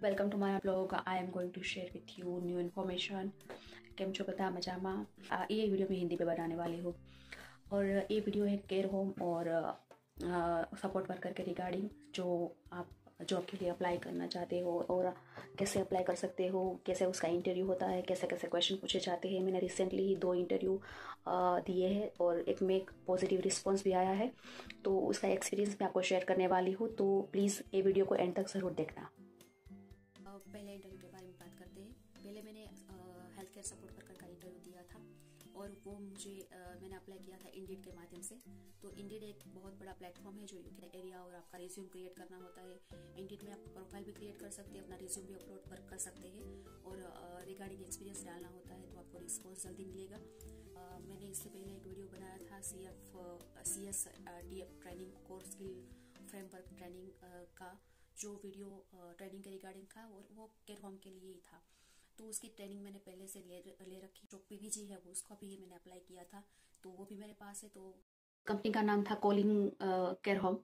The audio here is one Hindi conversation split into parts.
વેલકમ ટુ મારા blog. I am going to share with you new information. કેમ છો બધા મજામાં? ये वीडियो मैं हिंदी पे बनाने वाली हूँ और ये वीडियो है केयर होम और सपोर्ट वर्कर के रिगार्डिंग जो आप जॉब के लिए अप्लाई करना चाहते हो और कैसे अप्लाई कर सकते हो, कैसे उसका इंटरव्यू होता है, कैसे कैसे क्वेश्चन पूछे जाते हैं. मैंने रिसेंटली ही 2 इंटरव्यू दिए हैं और एक में एक पॉजिटिव रिस्पॉन्स भी आया है, तो उसका एक्सपीरियंस मैं आपको शेयर करने वाली हूँ. तो प्लीज़ ये वीडियो को एंड तक ज़रूर देखना. पहले इंटरव्यू के बारे में बात करते हैं. पहले मैंने हेल्थ केयर सपोर्ट वर्कर का इंटरव्यू दिया था और वो मुझे मैंने अप्लाई किया था इंडीड के माध्यम से. तो इंडीड एक बहुत बड़ा प्लेटफॉर्म है जो यूके एरिया और आपका रिज्यूम क्रिएट करना होता है. इंडीड में आप प्रोफाइल भी क्रिएट कर सकते हैं, अपना रिज्यूम भी अपलोड कर सकते हैं और रिगार्डिंग एक्सपीरियंस डालना होता है तो आपको रिस्पॉन्स जल्दी मिलेगा. मैंने इससे पहले एक वीडियो बनाया था CSDF training core skill framework training का, जो वीडियो ट्रेनिंग के रिगार्डिंग था और वो केयर होम के लिए ही था. तो उसकी ट्रेनिंग मैंने पहले से ले रखी. जो PVG है वो उसको भी मैंने अप्लाई किया था तो वो भी मेरे पास है. तो कंपनी का नाम था कॉलिंग केयर होम,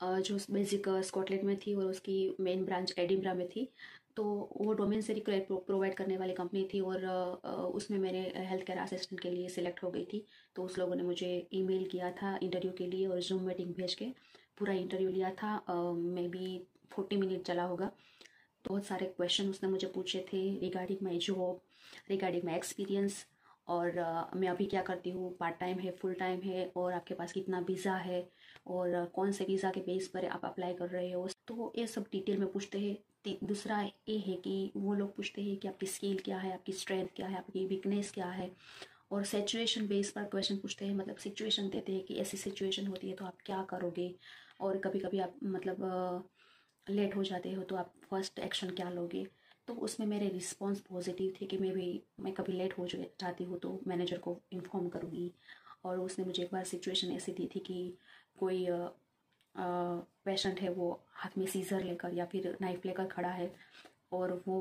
जो बेसिक स्कॉटलैंड में थी और उसकी मेन ब्रांच एडिनबरा में थी. तो वो डोमेन से प्रोवाइड करने वाली कंपनी थी और उसमें मैंने हेल्थ केयर असिस्टेंट के लिए सिलेक्ट हो गई थी. तो उस लोगों ने मुझे ईमेल किया था इंटरव्यू के लिए और जूम मीटिंग भेज के पूरा इंटरव्यू लिया था. मे बी 40 मिनट चला होगा. बहुत सारे क्वेश्चन उसने मुझे पूछे थे regarding my job, regarding my experience और मैं अभी क्या करती हूँ, पार्ट टाइम है, फुल टाइम है और आपके पास कितना वीज़ा है और कौन से वीज़ा के बेस पर आप अप्लाई कर रहे हो. तो ये सब डिटेल में पूछते हैं. दूसरा ये है कि वो लोग पूछते हैं कि आपकी स्किल क्या है, आपकी स्ट्रेंथ क्या है, आपकी वीकनेस क्या है और सिचुएशन बेस पर क्वेश्चन पूछते हैं. मतलब सिचुएशन देते हैं कि ऐसी सिचुएशन होती है तो आप क्या करोगे और कभी कभी आप मतलब लेट हो जाते हो तो आप फर्स्ट एक्शन क्या लोगे. तो उसमें मेरे रिस्पॉन्स पॉजिटिव थे कि मैं कभी लेट हो जाती हूँ तो मैनेजर को इन्फॉर्म करूँगी. और उसने मुझे एक बार सिचुएशन ऐसी दी थी कि कोई पेशेंट है, वो हाथ में सीजर लेकर या फिर नाइफ लेकर खड़ा है और वो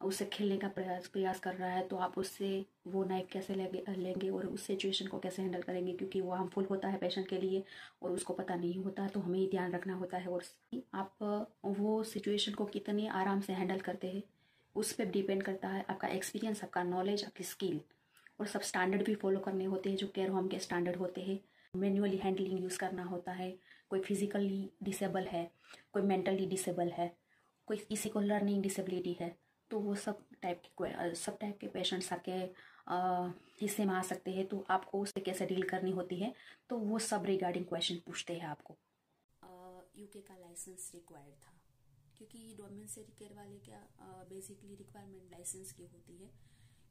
उससे खेलने का प्रयास कर रहा है. तो आप उससे वो नाइफ कैसे लेंगे और उस सिचुएशन को कैसे हैंडल करेंगे, क्योंकि वो हार्मफुल होता है पेशेंट के लिए और उसको पता नहीं होता. तो हमें ही ध्यान रखना होता है. और आप वो सिचुएशन को कितने आराम से हैंडल करते हैं उस पर डिपेंड करता है आपका एक्सपीरियंस, आपका नॉलेज, आपकी स्किल. और सब स्टैंडर्ड भी फॉलो करने होते हैं जो केयर होम के स्टैंडर्ड होते हैं. मैनुअली हैंडलिंग यूज़ करना होता है. कोई फिजिकली डिसेबल है, कोई मेंटली डिसेबल है, कोई किसी को लर्निंग डिसेबिलिटी है. तो वो सब टाइप के पेशेंट्स आपके हिस्से में आ सकते हैं. तो आपको उससे कैसे डील करनी होती है, तो वो सब रिगार्डिंग क्वेश्चन पूछते हैं आपको. यूके का लाइसेंस रिक्वायर्ड था क्योंकि डोमेन केयर वाले क्या बेसिकली रिक्वायरमेंट लाइसेंस की होती है,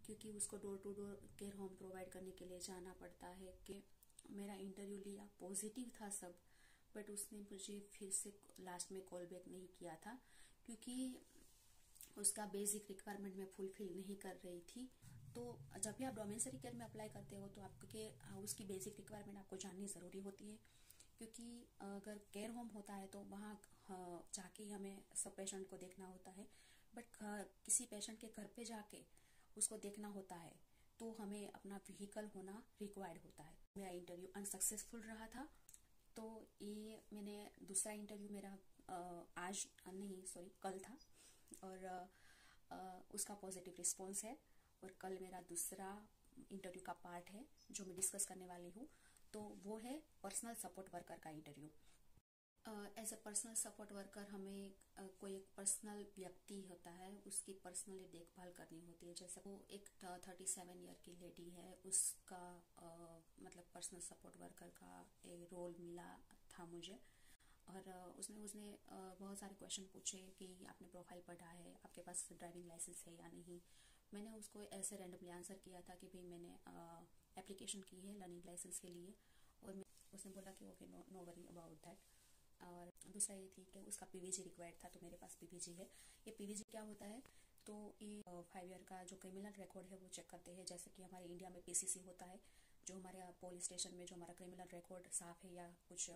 क्योंकि उसको door to door care home provide करने के लिए जाना पड़ता है. कि मेरा इंटरव्यू लिया, पॉजिटिव था सब, बट उसने मुझे फिर से लास्ट में कॉल बैक नहीं किया था क्योंकि उसका बेसिक रिक्वायरमेंट मैं फुलफिल नहीं कर रही थी. तो जब भी आप डोमेन केयर में अप्लाई करते हो तो आपके उसकी बेसिक रिक्वायरमेंट आपको जाननी ज़रूरी होती है, क्योंकि अगर केयर होम होता है तो वहाँ जाके हमें सब पेशेंट को देखना होता है, बट किसी पेशेंट के घर पे जाके उसको देखना होता है तो हमें अपना व्हीकल होना रिक्वायर्ड होता है. मेरा इंटरव्यू अनसक्सेसफुल रहा था. तो ये मैंने दूसरा इंटरव्यू मेरा आज नहीं सॉरी कल था और उसका पॉजिटिव रिस्पॉन्स है. और कल मेरा दूसरा इंटरव्यू का पार्ट है जो मैं डिस्कस करने वाली हूँ. तो वो है पर्सनल सपोर्ट वर्कर का interview. As a personal support worker हमें कोई एक पर्सनल व्यक्ति होता है, उसकी पर्सनली देखभाल करनी होती है. जैसे वो एक 37 ईयर की लेडी है, उसका मतलब पर्सनल सपोर्ट वर्कर का एक रोल मिला था मुझे. और उसने बहुत सारे क्वेश्चन पूछे कि आपने प्रोफाइल पढ़ा है, आपके पास ड्राइविंग लाइसेंस है या नहीं. मैंने उसको ऐसे रैंडमली आंसर किया था कि भाई मैंने एप्लीकेशन की है लर्निंग लाइसेंस के लिए. और उसने बोला कि okay no worry about that. और दूसरा ये थी कि उसका PVG रिक्वायर्ड था, तो मेरे पास PVG है. ये PVG क्या होता है, तो ये 5 ईयर का जो क्रिमिनल रिकॉर्ड है वो चेक करते हैं. जैसे कि हमारे इंडिया में PCC होता है, जो हमारे पुलिस स्टेशन में जो हमारा क्रिमिनल रिकॉर्ड साफ है या कुछ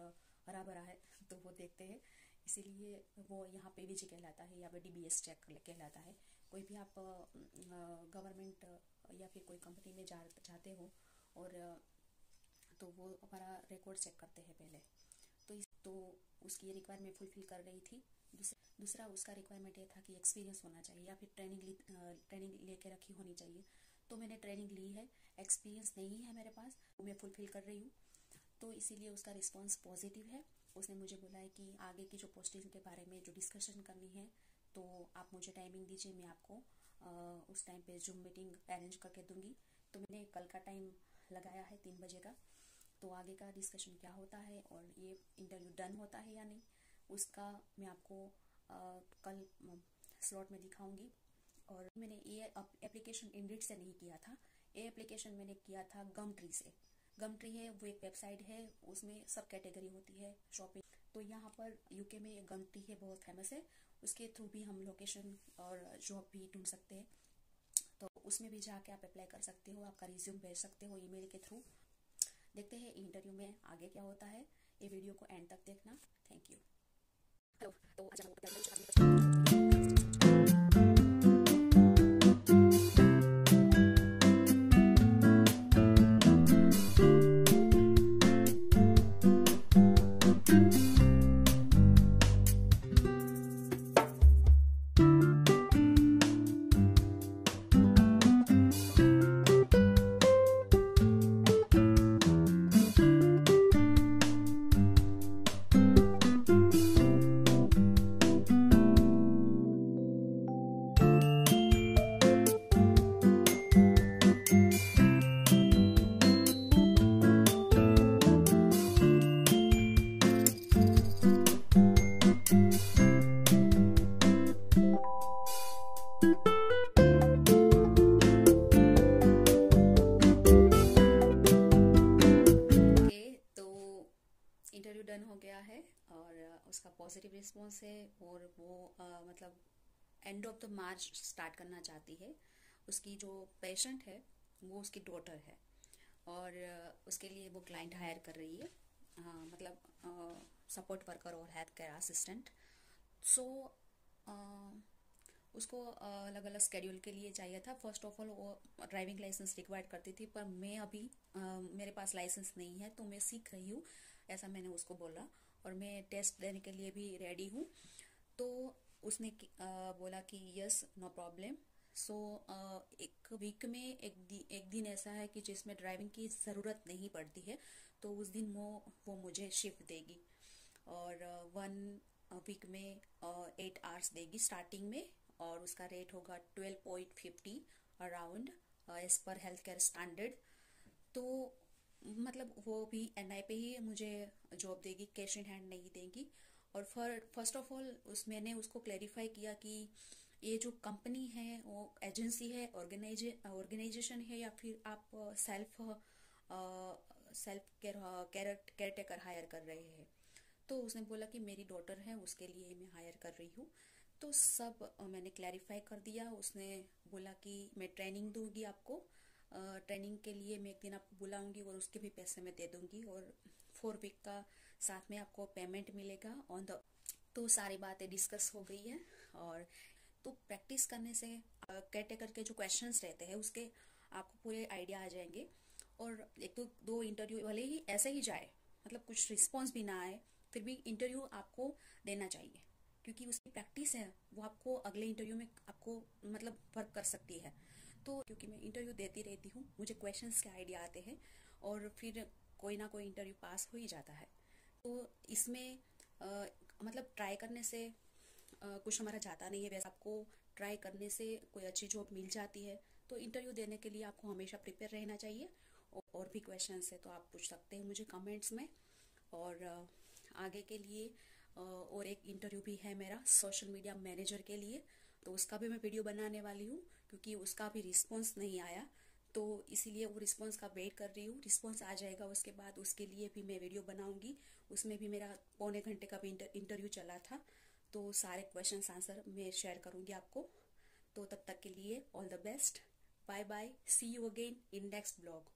हरा भरा है तो वो देखते हैं. इसीलिए वो यहाँ PVG कहलाता है या फिर DBS चेक कहलाता है. कोई भी आप गवर्नमेंट या फिर कोई कंपनी में जाते हो और तो वो हमारा रिकॉर्ड चेक करते हैं पहले. तो उसकी ये रिक्वायरमेंट फुलफिल कर रही थी. दूसरा उसका रिक्वायरमेंट ये था कि एक्सपीरियंस होना चाहिए या फिर ट्रेनिंग लेके रखी होनी चाहिए। तो मैंने ट्रेनिंग ली है, एक्सपीरियंस नहीं है मेरे पास, वो मैं फुलफिल कर रही हूँ। तो इसीलिए उसका रिस्पॉन्स पॉजिटिव है। उसने मुझे बोला है कि आगे की जो पोस्टिंग के बारे में जो डिस्कशन करनी है तो आप मुझे टाइमिंग दीजिए, मैं आपको उस टाइम पे जूम मीटिंग अरेंज करके दूंगी। तो मैंने कल का टाइम लगाया है 3 बजे का। तो आगे का डिस्कशन क्या होता है और ये इंटरव्यू डन होता है या नहीं, उसका मैं आपको कल स्लॉट में दिखाऊंगी। और मैंने ये एप्लीकेशन इंडीड से नहीं किया था, ये एप्लीकेशन मैंने किया था गमट्री से। गमट्री है वो एक वेबसाइट है, उसमें सब कैटेगरी होती है शॉपिंग। तो यहाँ पर यूके में गमट्री है, बहुत फेमस है। उसके थ्रू भी हम लोकेशन और जॉब भी ढूंढ सकते हैं। तो उसमें भी जाके आप अप्लाई कर सकते हो, आपका रिज्यूम भेज सकते हो ईमेल के थ्रू। देखते हैं इंटरव्यू में आगे क्या होता है। ये वीडियो को एंड तक देखना। Thank you. हेलो, तो इंटरव्यू डन हो गया है और उसका पॉजिटिव रिस्पॉन्स है। और वो मतलब end of the March start करना चाहती है। उसकी जो पेशेंट है वो उसकी डॉटर है और उसके लिए वो क्लाइंट हायर कर रही है, मतलब सपोर्ट वर्कर और हेल्थ केयर असिस्टेंट। सो उसको अलग अलग स्केड्यूल के लिए चाहिए था। फर्स्ट ऑफ ऑल वो ड्राइविंग लाइसेंस रिक्वायर्ड करती थी, पर मैं अभी मेरे पास लाइसेंस नहीं है तो मैं सीख रही हूँ, ऐसा मैंने उसको बोला। और मैं टेस्ट देने के लिए भी रेडी हूँ। तो उसने बोला कि यस, नो प्रॉब्लम। सो एक वीक में एक दिन ऐसा है कि जिसमें ड्राइविंग की ज़रूरत नहीं पड़ती है, तो उस दिन वो मुझे शिफ्ट देगी। और 1 वीक में 8 आवर्स देगी स्टार्टिंग में। और उसका रेट होगा 12.50 around as per health care standard. तो मतलब वो भी एनआई पे ही मुझे जॉब देगी, कैश इन हैंड नहीं देगी। और फर्स्ट ऑफ ऑल मैंने उसको क्लैरिफाई किया कि ये जो कंपनी है वो एजेंसी है, ऑर्गेनाइजेशन है, या फिर आप सेल्फ केयर टेकर हायर कर रहे हैं। तो उसने बोला कि मेरी डॉटर है, उसके लिए मैं हायर कर रही हूँ। तो सब मैंने क्लैरिफाई कर दिया। उसने बोला कि मैं ट्रेनिंग दूंगी आपको, ट्रेनिंग के लिए मैं एक दिन आपको बुलाऊंगी और उसके भी पैसे मैं दे दूंगी। और 4 वीक का साथ में आपको पेमेंट मिलेगा ऑन द। तो सारी बातें डिस्कस हो गई है। और तो प्रैक्टिस करने से केयरटेकर के जो क्वेश्चंस रहते हैं उसके आपको पूरे आइडिया आ जाएंगे। और एक तो 2 इंटरव्यू भले ही ऐसे ही जाए, मतलब कुछ रिस्पॉन्स भी ना आए, फिर भी इंटरव्यू आपको देना चाहिए, क्योंकि उसकी प्रैक्टिस है वो आपको अगले इंटरव्यू में आपको मतलब वर्क कर सकती है। तो क्योंकि मैं इंटरव्यू देती रहती हूँ, मुझे क्वेश्चंस के आइडिया आते हैं और फिर कोई ना कोई इंटरव्यू पास हो ही जाता है। तो इसमें मतलब ट्राई करने से कुछ हमारा जाता नहीं है। वैसे आपको ट्राई करने से कोई अच्छी जॉब मिल जाती है। तो इंटरव्यू देने के लिए आपको हमेशा प्रिपेयर रहना चाहिए। और भी क्वेश्चंस है तो आप पूछ सकते हैं मुझे कमेंट्स में। और आगे के लिए और एक इंटरव्यू भी है मेरा सोशल मीडिया मैनेजर के लिए, तो उसका भी मैं वीडियो बनाने वाली हूँ, क्योंकि उसका भी रिस्पॉन्स नहीं आया। तो इसीलिए वो रिस्पॉन्स का वेट कर रही हूँ। रिस्पॉन्स आ जाएगा उसके बाद उसके लिए भी मैं वीडियो बनाऊंगी। उसमें भी मेरा पौने घंटे का भी इंटरव्यू चला था। तो सारे क्वेश्चंस आंसर मैं शेयर करूंगी आपको। तो तब तक के लिए all the best, bye bye, see you again in next blog.